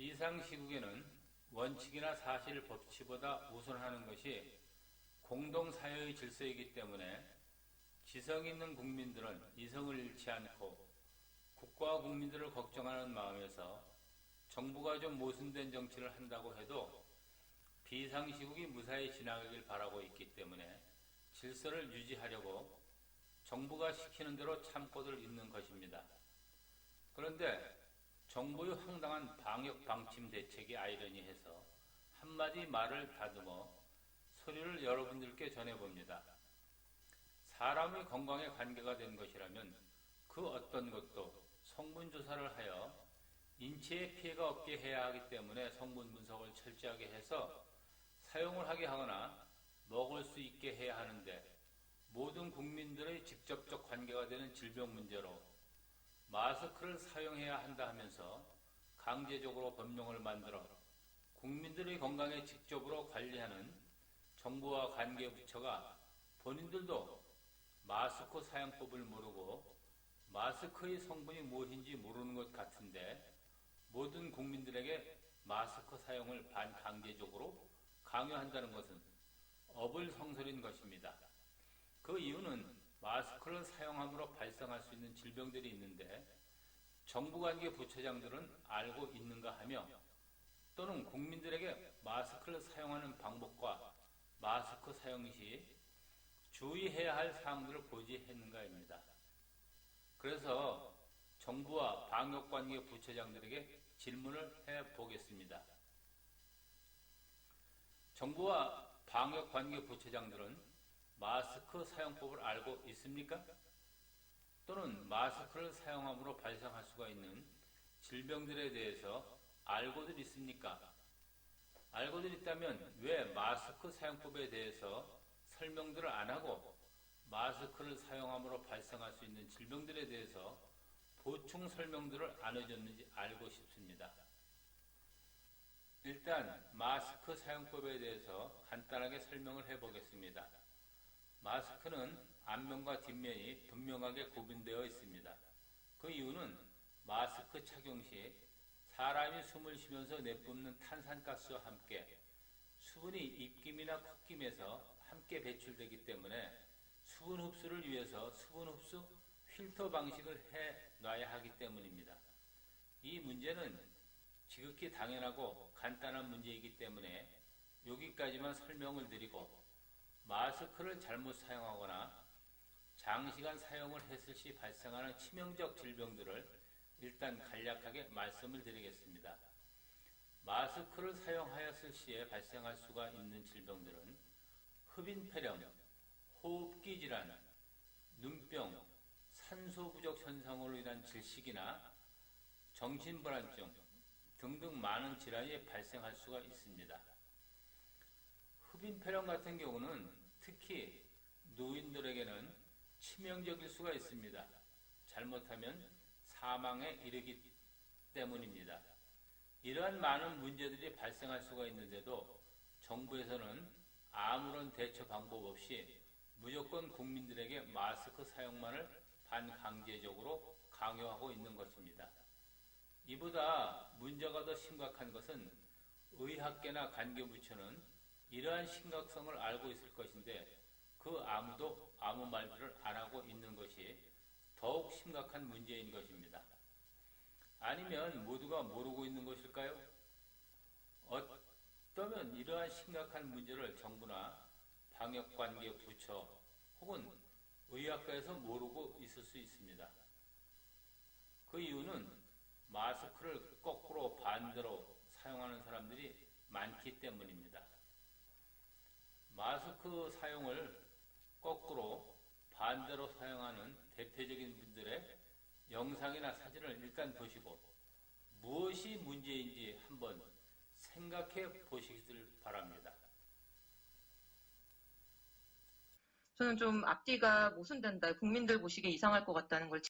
비상시국에는 원칙이나 사실 법치보다 우선하는 것이 공동사회의 질서이기 때문에 지성 있는 국민들은 이성을 잃지 않고 국가와 국민들을 걱정하는 마음에서 정부가 좀 모순된 정치를 한다고 해도 비상시국이 무사히 지나가길 바라고 있기 때문에 질서를 유지하려고 정부가 시키는 대로 참고들 있는 것입니다. 그런데 정부의 황당한 방역 방침 대책이 아이러니해서 한마디 말을 다듬어 소리를 여러분들께 전해봅니다. 사람의 건강에 관계가 된 것이라면 그 어떤 것도 성분 조사를 하여 인체에 피해가 없게 해야 하기 때문에 성분 분석을 철저하게 해서 사용을 하게 하거나 먹을 수 있게 해야 하는데, 모든 국민들의 직접적 관계가 되는 질병 문제로 마스크를 사용해야 한다 하면서 강제적으로 법령을 만들어 국민들의 건강에 직접으로 관리하는 정부와 관계부처가 본인들도 마스크 사용법을 모르고 마스크의 성분이 무엇인지 모르는 것 같은데, 모든 국민들에게 마스크 사용을 반강제적으로 강요한다는 것은 어불성설인 것입니다. 그 이유는 마스크를 사용함으로 발생할 수 있는 질병들이 있는데 정부관계 부처장들은 알고 있는가 하며, 또는 국민들에게 마스크를 사용하는 방법과 마스크 사용 시 주의해야 할 사항들을 고지했는가입니다. 그래서 정부와 방역관계 부처장들에게 질문을 해보겠습니다. 정부와 방역관계 부처장들은 마스크 사용법을 알고 있습니까? 또는 마스크를 사용함으로 발생할 수가 있는 질병들에 대해서 알고들 있습니까? 알고들 있다면 왜 마스크 사용법에 대해서 설명들을 안 하고 마스크를 사용함으로 발생할 수 있는 질병들에 대해서 보충 설명들을 안 해줬는지 알고 싶습니다. 일단 마스크 사용법에 대해서 간단하게 설명을 해보겠습니다. 마스크는 앞면과 뒷면이 분명하게 구분되어 있습니다. 그 이유는 마스크 착용 시 사람이 숨을 쉬면서 내뿜는 탄산가스와 함께 수분이 입김이나 콧김에서 함께 배출되기 때문에 수분 흡수를 위해서 수분 흡수 필터 방식을 해놔야 하기 때문입니다. 이 문제는 지극히 당연하고 간단한 문제이기 때문에 여기까지만 설명을 드리고, 마스크를 잘못 사용하거나 장시간 사용을 했을 시 발생하는 치명적 질병들을 일단 간략하게 말씀을 드리겠습니다. 마스크를 사용하였을 시에 발생할 수가 있는 질병들은 흡인폐렴, 호흡기 질환, 눈병, 산소 부족 현상으로 인한 질식이나 정신불안증 등등 많은 질환이 발생할 수가 있습니다. 흡인폐렴 같은 경우는 특히 노인들에게는 치명적일 수가 있습니다. 잘못하면 사망에 이르기 때문입니다. 이러한 많은 문제들이 발생할 수가 있는데도 정부에서는 아무런 대처 방법 없이 무조건 국민들에게 마스크 사용만을 반강제적으로 강요하고 있는 것입니다. 이보다 문제가 더 심각한 것은 의학계나 관계부처는 이러한 심각성을 알고 있을 것인데 그 아무도 아무 말들을 안 하고 있는 것이 더욱 심각한 문제인 것입니다. 아니면 모두가 모르고 있는 것일까요? 어쩌면 이러한 심각한 문제를 정부나 방역관계 부처 혹은 의학과에서 모르고 있을 수 있습니다. 그 이유는 마스크를 거꾸로 반대로 사용하는 사람들이 많기 때문입니다. 마스크 사용을 거꾸로 반대로 사용하는 대표적인 분들의 영상이나 사진을 일단 보시고 무엇이 문제인지 한번 생각해 보시길 바랍니다. 저는 좀 앞뒤가 모순된다, 국민들 보시기에 이상할 것 같다는 걸